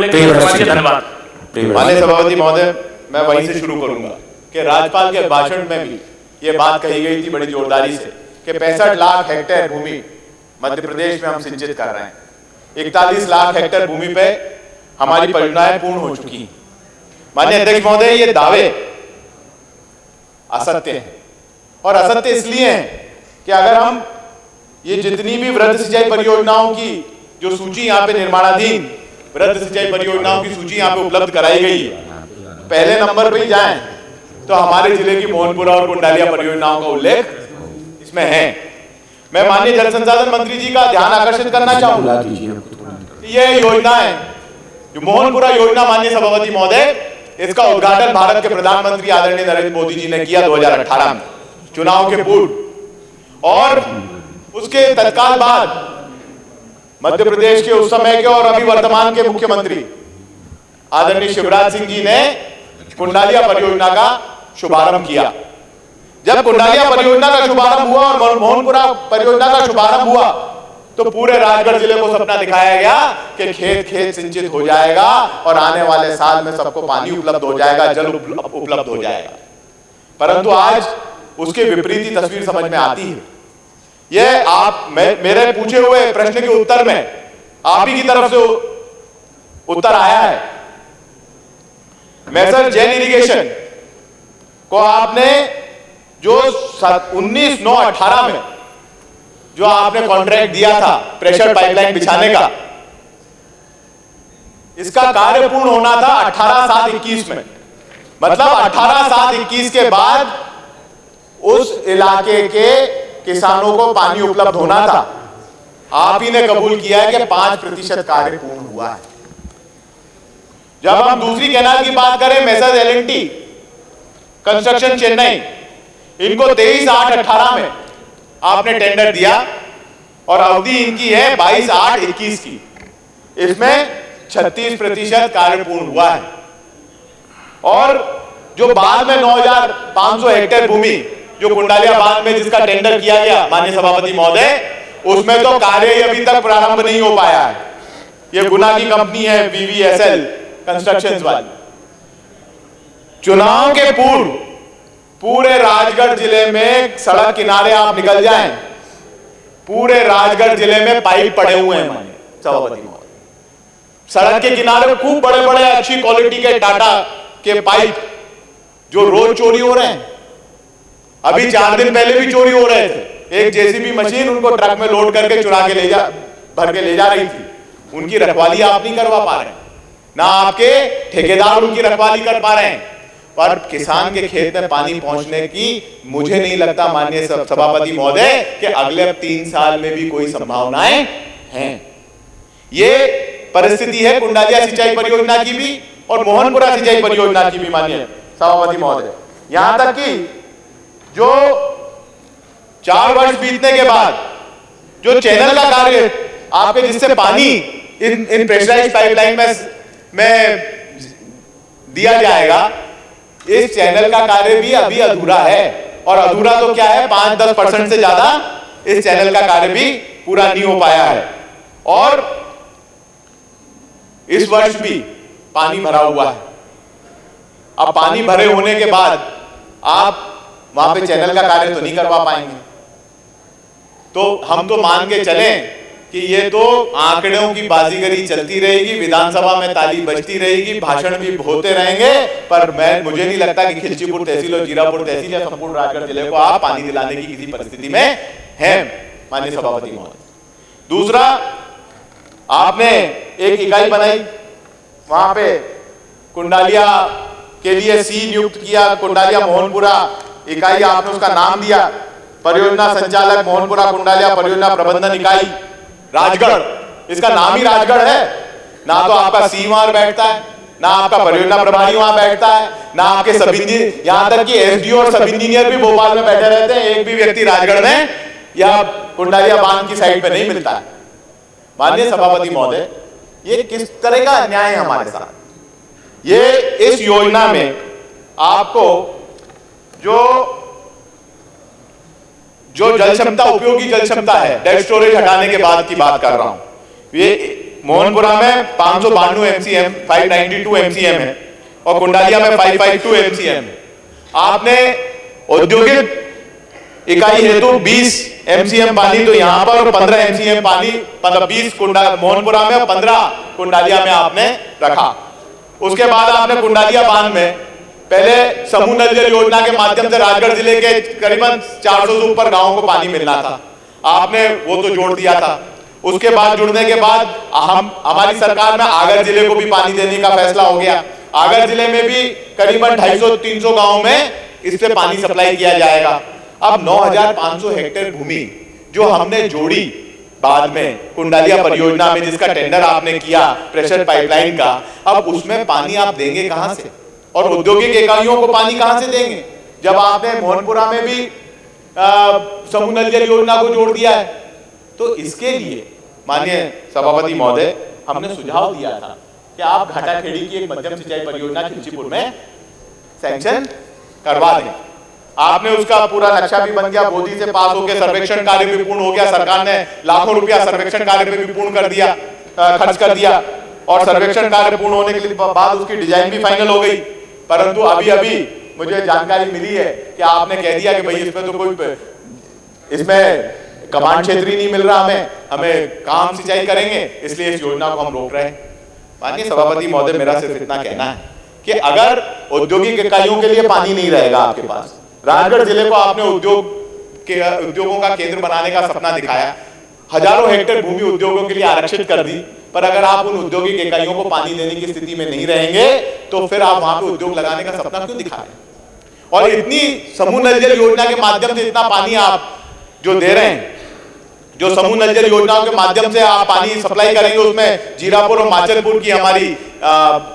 धन्यवाद। माननीय सभापति महोदय, मैं वहीं से शुरू करूंगा कि राज्यपाल के भाषण में भी ये बात कही गई थी बड़ी जोरदारी से कि 65 लाख हेक्टेयर भूमि मध्य प्रदेश में हम सिंचित कर रहे हैं। 41 लाख हेक्टेयर भूमि पे हमारी परियोजनाएं पूर्ण हो चुकी हैं। माननीय अध्यक्ष महोदय, ये दावे असत्य हैं और असत्य इसलिए हैं कि अगर हम ये जितनी भी वृहद सिंचाई परियोजनाओं की जो सूची यहाँ पे निर्माणाधीन वृहद सिंचाई परियोजनाओं की सूची यहाँ पे उपलब्ध कराई गई है, पहले नंबर पे ही जाएं तो हमारे जिले की मोहनपुरा और कुंडालिया परियोजनाओं का उल्लेख इसमें है। मैं माननीय जल संसाधन मंत्री जी का ध्यान आकर्षित करना चाहूंगा, ये योजना है जो मोहनपुरा योजना, माननीय सभापति महोदय, इसका उद्घाटन भारत के प्रधानमंत्री आदरणीय नरेंद्र मोदी जी ने किया 2018 में चुनाव के पूर्व, और उसके तत्काल बाद मध्य प्रदेश के उस समय के और अभी वर्तमान के मुख्यमंत्री आदरणीय शिवराज सिंह जी ने कुंडालिया परियोजना का शुभारंभ किया। जब कुंडालिया परियोजना का शुभारंभ हुआ और मोहनपुरा परियोजना का शुभारंभ हुआ तो पूरे राजगढ़ जिले को सपना दिखाया गया कि खेत खेत सिंचित हो जाएगा और आने वाले साल में सबको पानी उपलब्ध हो जाएगा, जल उपलब्ध हो जाएगा। परंतु आज उसके विपरीत तस्वीर समझ में आती है। यह आप मेरे पूछे हुए प्रश्न के उत्तर में आप ही की तरफ से उत्तर आया है। मैसर जैन इरिगेशन को आपने जो 19/9/18 में जो आपने कॉन्ट्रैक्ट दिया था प्रेशर पाइपलाइन बिछाने का, इसका कार्य पूर्ण होना था 18/7/21 में। मतलब 18/7/21 के बाद उस इलाके के किसानों को पानी उपलब्ध होना था। आप ही ने कबूल किया है कि 5% कार्य पूर्ण हुआ है। जब हम दूसरी कैनाल की बात करें, मैसर एल&टी कंस्ट्रक्शन चेन्नई, इनको 23/8/18 में आपने टेंडर दिया और अवधि इनकी है 22/8/21 की। इसमें 36% कार्य पूर्ण हुआ है। और जो बाद में 9,500 हेक्टेयर भूमि जो कुंडालिया बांध में जिसका टेंडर किया गया माननीय सभापति महोदय, उसमें तो कार्य अभी तक प्रारंभ नहीं हो पाया है। ये गुना की कंपनी है VVSL कंस्ट्रक्शंस वाली। चुनाव के पूर्व पूरे राजगढ़ जिले में सड़क किनारे आप निकल जाएं, पूरे राजगढ़ जिले में पाइप पड़े हुए हैं माननीय सभापति महोदय। सड़क के किनारे खूब बड़े बड़े अच्छी क्वालिटी के टाटा के पाइप जो रोज चोरी हो रहे हैं। अभी 4 दिन पहले भी चोरी हो रहे थे। एक जेसीबी मशीन उनको ट्रक में लोड करके चुरा के भर के ले जा रही थी। उनकी रखवाली आप नहीं करवा पा रहे, ना आपके ठेकेदार उनकी रखवाली कर पा रहे हैं। पर किसान के खेत में पानी पहुंचने की मुझे नहीं लगता माननीय सभापति महोदय कि अगले 3 साल में भी कोई संभावनाएं हैं। ये परिस्थिति है कुंडालिया सिंचाई परियोजना की भी और मोहनपुरा सिंचाई परियोजना की भी माननीय सभापति महोदय। यहां तक कि जो 4 वर्ष बीतने के बाद जो चैनल का कार्य आपके जिससे पानी इन प्रेशराइज्ड पाइपलाइन में दिया जाएगा, इस चैनल का कार्य भी अभी अधूरा है। और अधूरा तो क्या है, 5-10% से ज्यादा इस चैनल का कार्य भी पूरा नहीं हो पाया है। और इस वर्ष भी पानी भरा हुआ है। अब पानी भरे होने के बाद आप वहां पे चैनल का कार्य तो नहीं करवा पाएंगे। तो हम तो मान के चलें कि ये तो आंकड़ों की बाजीगरी चलती रहेगी, विधानसभा में ताली बजती रहेगी, भाषण भी होते रहेंगे, पर मुझे नहीं लगता कि खिलचीपुर तहसील और जीरापुर तहसील या संपूर्ण राजगढ़ जिले को आप पानी दिलाने की किसी परिस्थिति में हैं माननीय सभापति महोदय। दूसरा, आपने एक इकाई बनाई वहां पे कुंडालिया के लिए सी नियुक्त किया, कुंडालिया मोहनपुरा इकाई आपने उसका नाम दिया परियोजना संचालक मोहनपुरा कुंडालिया परियोजना प्रबंधन इकाई राजगढ़। इसका नाम ही राजगढ़ है। ना तो आपका सी वहां बैठता है, ना आपका परियोजना प्रभारी वहां बैठता है, ना आपके सब इंजीनियर, यहां तक कि एसडीओ और सब इंजीनियर भी भोपाल में बैठे रहते हैं। एक भी व्यक्ति राजगढ़ में या कुंडालिया बांध की साइड पे नहीं मिलता है। माननीय सभापति महोदय, ये किस तरह का अन्याय है हमारे साथ। ये इस योजना में आपको जो जल क्षमता, उपयोगी जल क्षमता है, डेड स्टोरेज हटाने के बाद की बात कर रहा हूं, ये मोहनपुरा में 592 एमसीएम 592 एमसीएम है और कुंडालिया में 552 एमसीएम है। आपने औद्योगिक इकाई हेतु 20 एमसीएम पानी तो यहां पर और 15 एमसीएम पानी 20 मोहनपुरा में और 15 कुंडालिया में आपने रखा। उसके बाद आपने कुंडालिया बांध में पहले समूह नल जल योजना के माध्यम से राजगढ़ जिले के करीबन 400 से ऊपर गांवों को पानी मिलना था, आपने वो तो जोड़ दिया था। उसके बाद जुड़ने के बाद हमारी सरकार में आगर जिले को भी पानी देने का फैसला हो गया। आगर जिले में भी करीबन 250-300 गांवों में इससे पानी सप्लाई किया जाएगा। अब 9500 हेक्टेयर भूमि जो हमने जोड़ी बाद में कुंडालिया परियोजना में, जिसका टेंडर आपने किया प्रेशर पाइपलाइन का, अब उसमें पानी आप देंगे कहां से और औद्योगिक इकाइयों को पानी कहां से देंगे जब आपने मोहनपुरा में भी समूह नल जल योजना को जोड़ दिया है। तो इसके लिए माननीय सभापति महोदय, हमने सुझाव दिया था कि आप घाटाखेड़ी की एक मध्यम सिंचाई परियोजना खिलचीपुर में सैंक्शन करवा दें। आपने उसका पूरा नक्शा भी बन गया, बोधी से पास हो गया, सर्वेक्षण कार्य भी पूर्ण हो गया, सरकार ने लाखों रुपया सर्वेक्षण कार्य पे भी पूर्ण कर दिया, खर्च कर दिया और सर्वेक्षण कार्य पूर्ण होने के बाद उसकी डिजाइन भी फाइनल हो गई। परंतु अभी मुझे जानकारी मिली है कि आपने कह दिया कि भाई इसमें तो कोई इसमें कमांड क्षेत्र ही नहीं मिल रहा, हमें काम सिंचाई करेंगे, इसलिए इस योजना को हम रोक रहे हैं। माननीय सभापति महोदय, मेरा सिर्फ इतना कहना है कि अगर औद्योगिक इकाइयों के लिए पानी नहीं रहेगा आपके पास, राजगढ़ जिले को आपने उद्योगों का केंद्र बनाने का सपना दिखाया, हजारों हेक्टेयर भूमि उद्योगों के लिए आरक्षित कर दी, पर अगर आप उन औद्योगिक इकाइयों को पानी देने की स्थिति में नहीं रहेंगे तो फिर आप वहां पे उद्योग लगाने का सपना क्यों दिखा रहे हैं। और इतनी समूह नल जल योजना के माध्यम से इतना पानी आप जो दे रहे हैं, जो समूह नल जल योजनाओं के माध्यम से आप पानी सप्लाई करेंगे, उसमें जीरापुर और माचलपुर की हमारी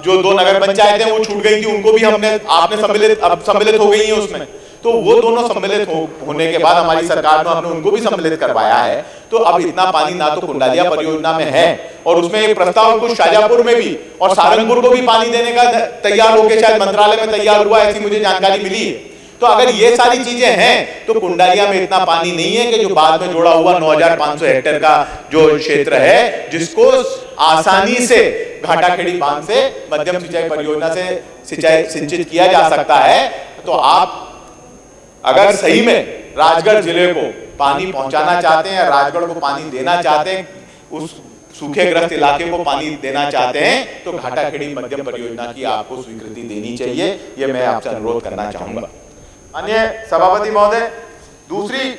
जो 2 नगर पंचायतें वो छूट गई थी, उनको भी आपने सम्मिलित हो गई है उसमें। तो वो दोनों सम्मिलित होने के बाद हमारी सरकार ने हमने उनको भी सम्मिलित करवाया है। तो अब इतना पानी ना तो कुंडालिया परियोजना में है और उसमें एक प्रस्ताव कुछ शाजापुर में भी और सहारनपुर को भी पानी देने का तैयार होकर शायद मंत्रालय में तैयार हुआ, ऐसी मुझे जानकारी मिली है। तो अगर ये सारी चीजें हैं तो कुंडालिया में इतना पानी नहीं है कि जो बाद में जोड़ा हुआ 9500 हेक्टेयर का जो क्षेत्र है, जिसको आसानी से घाटाखेड़ी बांध से मध्यम सिंचाई परियोजना से सिंचाई सिंचित किया जा सकता है। तो आप अगर सही में राजगढ़ जिले को पानी पहुंचाना चाहते हैं, राजगढ़ को पानी देना चाहते हैं, उस सूखे ग्रस्त इलाके को पानी देना चाहते हैं, तो घाटाखेड़ी मध्यम परियोजना की आपको स्वीकृति देनी चाहिए। ये मैं आपसे अनुरोध करना चाहूंगा। माननीय सभापति महोदय, दूसरी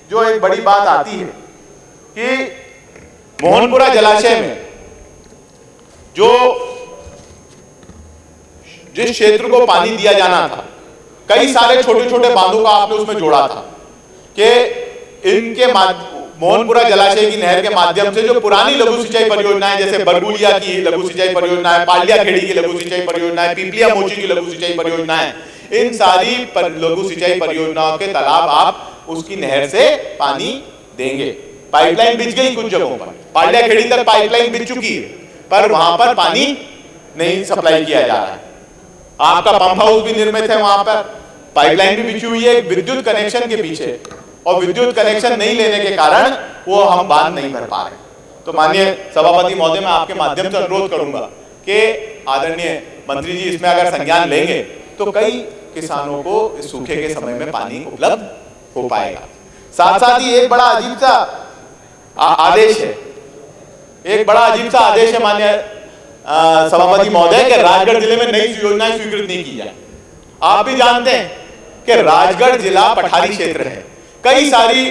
जो एक बड़ी बात आती है कि मोहनपुरा जलाशय में जो जिस क्षेत्र को पानी दिया जाना था, कई सारे छोटे छोटे बांधों का आपने उसमें जोड़ा था कि इनके मोहनपुरा जलाशय की नहर के माध्यम से जो पुरानी लघु सिंचाई परियोजनाएं, जैसे बरगुलिया की लघु सिंचाई परियोजना है, पालिया खेड़ी की लघु सिंचाई परियोजना है, पिपलिया मोची की लघु सिंचाई परियोजना है, इन सारी लघु सिंचाई परियोजनाओं के तालाब आप उसकी नहर से पानी देंगे। पाइपलाइन बिछ गई कुछ जगहों पर, पालिया खेड़ी तक पाइपलाइन बिछ चुकी है, पर वहां पर पानी नहीं सप्लाई किया जा रहा है। आपका पंप हाउस भी निर्मित है, वहां पर पाइपलाइन भी बिछी हुई है विद्युत कनेक्शन के पीछे, और विद्युत कनेक्शन नहीं लेने के कारण वो हम बांध नहीं भर पा रहे। तो माननीय सभापति महोदय, मैं आपके माध्यम से अनुरोध करूंगा कि आदरणीय मंत्री जी इसमें अगर संज्ञान लेंगे तो कई किसानों को इस सूखे के समय में पानी उपलब्ध हो पाएगा। साथ साथ ही एक बड़ा अजीब सा आदेश है, एक बड़ा अजीब सा आदेश है माननीय सभापति महोदय कि राजगढ़ जिले में नई योजनाएं स्वीकृत नहीं की जाए। आप भी जानते हैं कि राजगढ़ जिला पठारी क्षेत्र है, कई सारी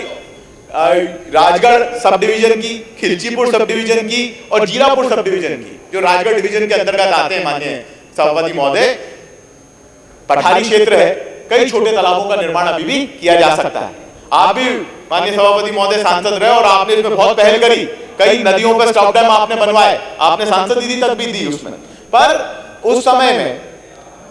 राजगढ़ सब डिवीजन की, खिलचीपुर सब डिवीजन की और जीरापुर सब डिवीजन की जो राजगढ़ डिवीजन के अंतर्गत आते हैं माननीय सभापति महोदय, पठारी क्षेत्र है, कई छोटे तालाबों का निर्माण अभी भी किया जा सकता है। आप भी माननीय सभापति महोदय सांसद रहे और आपने इसमें बहुत पहल करी, कई नदियों पर स्टॉप डैम आपने बनवाए, आपने सांसद निधि तक भी दी उसमें। पर उस समय में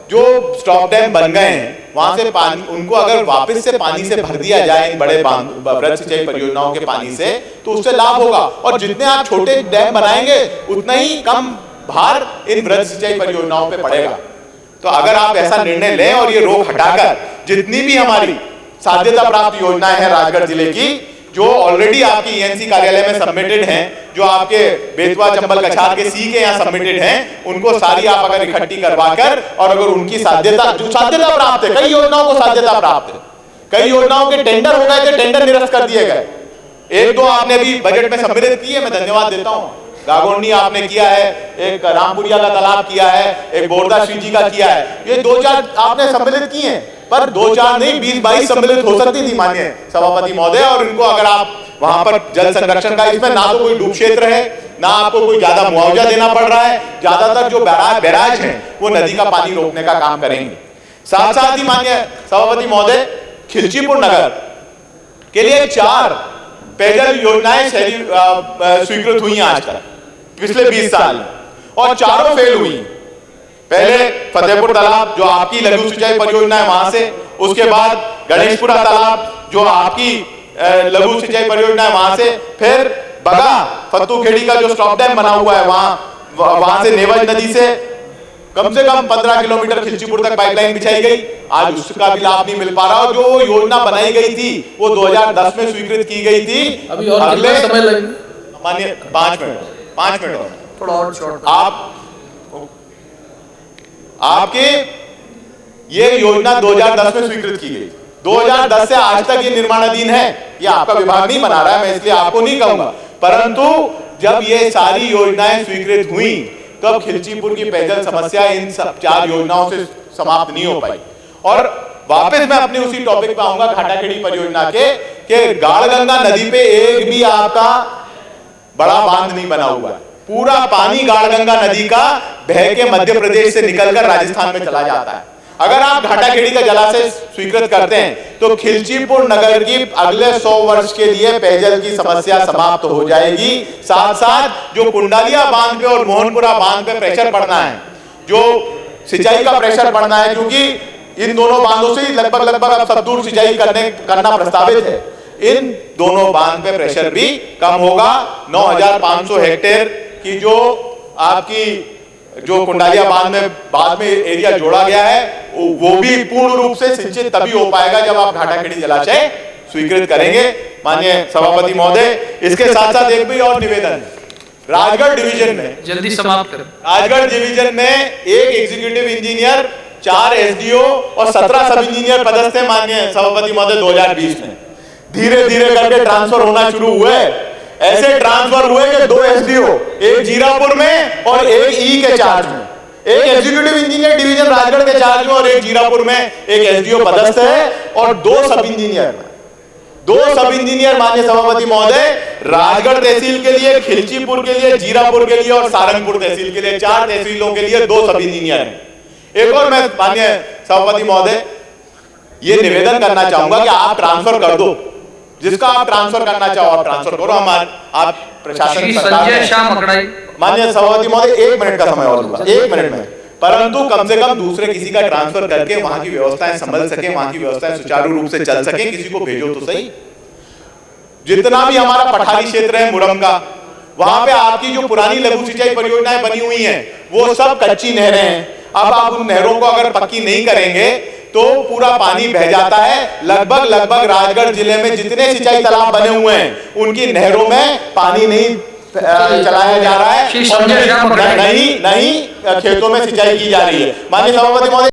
जो स्टॉप डैम बन गए हैं वहां से पानी, उनको अगर वापस से पानी से भर दिया जाए इन बड़े वृहद सिंचाई परियोजनाओं के पानी से, तो उससे लाभ होगा। और जितने आप छोटे डैम बनाएंगे उतना ही कम भार इन वृहद सिंचाई परियोजनाओं पे पड़ेगा। तो अगर आप ऐसा निर्णय लें और ये रोक हटाकर जितनी भी हमारी साध्यता प्राप्त योजनाएं हैं राजगढ़ जिले की, जो ऑलरेडी आपके ईएनसी कार्यालय में सबमिटेड हैं, जो आपके बेतवा चंबल कछार के सी के यहाँ सबमिटेड हैं, उनको सारी आप अगर इकट्ठी करवाकर और अगर उनकी साध्यता, जो साध्यता प्राप्त है, कई योजनाओं को साध्यता प्राप्त है, कई योजनाओं के टेंडर हो गए थे, टेंडर निरस्त कर दिए गए, एक दो आपने भी बजट में सम्मिलित किए, मैं धन्यवाद देता हूं। गागोंडी आपने किया है, एक रामपुरिया का तालाब किया है, एक बोरदा श्री जी का किया है, ये 2-4 आपने सम्मिलित किए हैं, पर 2-4 नहीं 20-22 सम्मिलित हो सकती थी माननीय सभापति महोदय। और इनको अगर आप वहां पर जल संरक्षण का, इसमें ना तो कोई डूब क्षेत्र है, ना आपको कोई ज्यादा मुआवजा देना पड़ रहा है, ज्यादातर जो बैराज है वो नदी का पानी रोकने का काम करेंगे। साथ साथ ही माननीय सभापति महोदय, खिलचीपुर नगर के लिए 4 पेयजल योजनाएं स्वीकृत हुई आज तक पिछले 20 साल में, और चारों फेल हुई। पहले फतेहपुर तालाब जो आपकी लघु सिंचाई परियोजना है वहां से, उसके बाद गणेशपुरा तालाब जो आपकी लघु सिंचाई परियोजना है वहां से, फिर बगा फत्तूखेड़ी का जो स्टॉप डैम बना हुआ है वहां से नेवज नदी से कम से कम 15 किलोमीटर खिलचीपुर तक पाइपलाइन बिछाई गई, आज उसका भी लाभ नहीं मिल पा रहा। और जो योजना बनाई गई थी वो 2010 में स्वीकृत की गई थी। अभी और कितना समय लगेगा? मानिए 5 मिनट और थोड़ा और शॉर्ट। आपके ये योजना 2010 में स्वीकृत की गई, 2010 से आज तक ये निर्माणाधीन है, ये आपका विभाग नहीं बना रहा है, मैं इसलिए आपको नहीं कहूंगा, परंतु जब ये सारी योजनाएं स्वीकृत हुई तब खिलचीपुर की पेयजल समस्या इन 4 योजनाओं से समाप्त नहीं हो पाई। और वापस मैं अपने उसी टॉपिक पे आऊंगा, घाटाखेड़ी परियोजना के गाड़गंगा नदी पे एक भी आपका बड़ा बांध नहीं बना हुआ है, पूरा पानी गाड़गंगा नदी का बह के मध्य प्रदेश से निकलकर राजस्थान में चला जाता है। अगर आप घाटाखेड़ी का जलाशय स्वीकृत करते हैं तो खिलचीपुर नगर की अगले 100 वर्ष के लिए पेयजल की समस्या समाप्त हो जाएगी। साथ साथ जो कुंडालिया बांध पे और मोहनपुरा बांध पे प्रेशर बढ़ना है, जो सिंचाई का प्रेशर बढ़ना है, क्योंकि इन दोनों बांधों से लगभग अब सब दूर सिंचाई करना प्रस्तावित है, इन दोनों बांध पे प्रेशर भी कम होगा। 9,500 हेक्टेयर की जो आपकी जो कुंडालिया बांध में बाद में एरिया जोड़ा गया है वो भी पूर्ण रूप से सिंचित तभी हो पाएगा जब आप घाटाखेड़ी जलाशय स्वीकृत करेंगे। माननीय सभापति महोदय, इसके साथ साथ एक भी और निवेदन, राजगढ़ डिवीजन में जल्दी समाप्त करें। राजगढ़ डिवीजन में एक एग्जीक्यूटिव इंजीनियर, 4 एसडीओ और 17 सब इंजीनियर पदस्थ हैं माननीय सभापति महोदय। 2020 में धीरे धीरे करके ट्रांसफर होना शुरू हुए, ऐसे ट्रांसफर हुए कि 2 एसडीओ, एक जीरापुर में और एक ई के चार्ज में, एक एग्जीक्यूटिव इंजीनियर डिवीजन राजगढ़ के चार्ज में और एक जीरापुर में एक एसडीओ पदस्थ है, और 2 सब इंजीनियर माननीय सभापति महोदय राजगढ़ तहसील के लिए, खिलचीपुर के लिए, जीरापुर के लिए और सारंगपुर तहसील के लिए, 4 तहसीलों के लिए 2 सब इंजीनियर हैं। एक और मैं माननीय सभापति महोदय ये निवेदन करना चाहूंगा कि आप ट्रांसफर कर दो, जिसका आप ट्रांसफर करना चाहो आप ट्रांसफर करो। आप प्रशासन माननीय सभापति महोदय 1 मिनट का समय और दूंगा, 1 मिनट में, परंतु कम से कम दूसरे किसी का ट्रांसफर करके वहां की व्यवस्थाएं संभल सके, वहां की व्यवस्थाएं सुचारू रूप से चल सके, किसी को भेजो तो सही। जितना भी हमारा पठारी क्षेत्र है मुरम का, वहां पे आपकी जो पुरानी लघु सिंचाई परियोजनाएं बनी हुई हैं वो सब कच्ची नहरें हैं। अब आप उन नहरों को अगर पक्की नहीं करेंगे तो पूरा पानी बह जाता है। लगभग राजगढ़ जिले में जितने सिंचाई तालाब बने हुए हैं उनकी नहरों में पानी नहीं चलाया जा रहा है, और नहीं खेतों में सिंचाई की जा रही है। माननीय सभापति महोदय